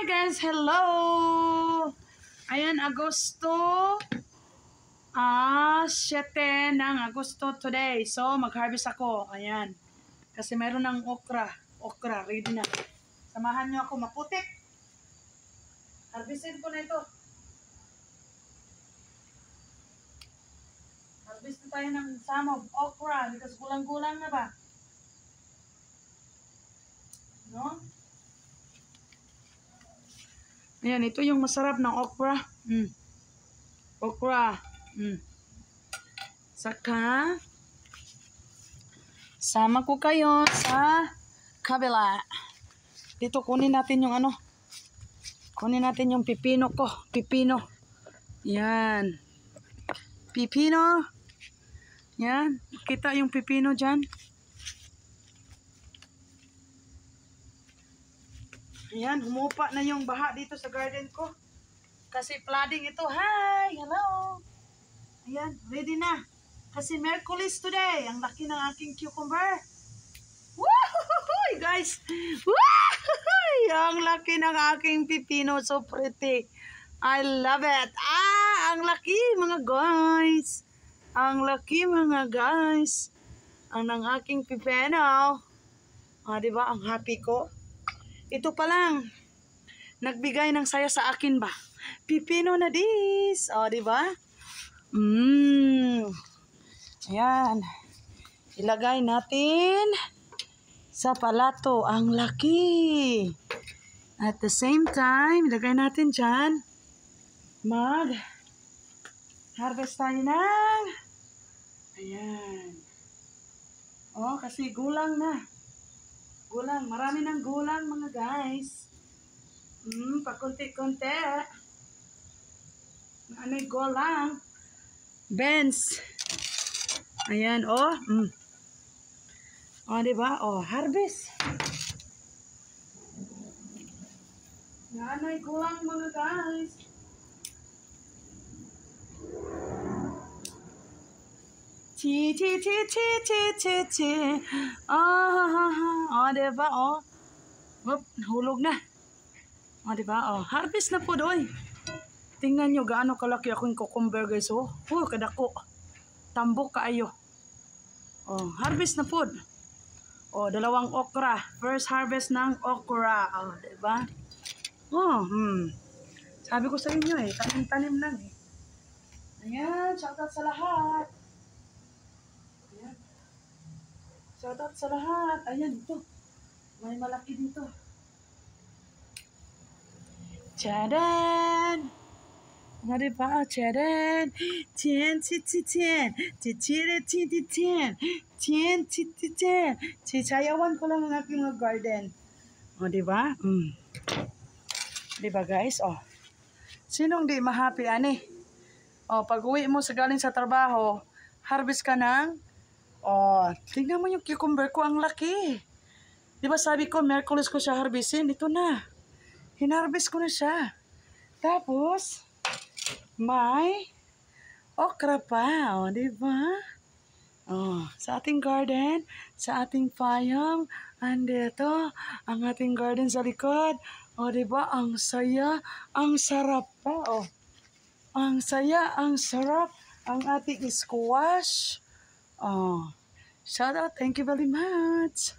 guys, hello! Ayan, Agosto 7 ng Agosto today. So, mag-harvest ako. Ayan. Kasi meron ng okra. Okra, ready na. Samahan nyo ako, maputik. Harvestin ko na ito. Harvest na tayo ng samog, okra. Because gulang-gulang na ba? No? Ayan, ito yung masarap ng okra. Okra. Saka, sama ko kayo sa kabila. Dito, kunin natin yung ano. Kunin natin yung pipino ko. Pipino. Yan. Pipino. Yan. Kita yung pipino dyan. Ayan, humupa na yung baha dito sa garden ko. Kasi flooding ito. Hi! Hello! Ayan, ready na. Kasi Merkulis today. Ang laki ng aking cucumber. Woohoo! Guys! Woohoo! Ang laki ng aking pipino. So pretty. I love it. Ang laki mga guys. Ang laki mga guys. Ang ng aking pipino. Diba? Ang happy ko. Ito pa lang, nagbigay ng saya sa akin ba? Pipino na dis. Diba? Ayan. Ilagay natin sa palato. Ang laki. At the same time, ilagay natin dyan. Mag-harvest tayo ng ayan. Kasi gulang na. Gulang, marami ng gulang mga guys. Pakunti-kunti. Ano'y gulang. Benz. Ayan, diba? Harvest. Ano'y gulang mga guys. Diba? Hulog na. Diba? Harvest na po doy. Tingnan nyo gaano kalaki akong cucumber guys. Kadako. Tambok kaayo. Harvest na po. Dalawang okra. First harvest ng okra. Diba? Sabi ko sa inyo tanim-tanim lang Ayan, shoutout sa lahat. Ayan. Shoutout sa lahat. Ayan, ito. May malaki dito. Tchadan! Diba? Tchadan! Tien, tititien. Titire, tititien. Tien, tititien. Sayawan ko lang ang aking mga garden. Diba? Diba guys? Sinong di ma-happy ani? Pag uwi mo galing sa trabaho, harvest ka ng, tingnan mo yung cucumber ko, ang laki. Diba sabi ko, Merkulis ko siya harvestin, ito na. Hinarvest ko na siya. Tapos, may okra pa, diba? Sa ating garden, sa ating payam, andito, ang ating garden sa likod. Diba? Ang saya, ang sarap pa, Ang saya, ang sarap, ang ating squash. Shout out, thank you very much.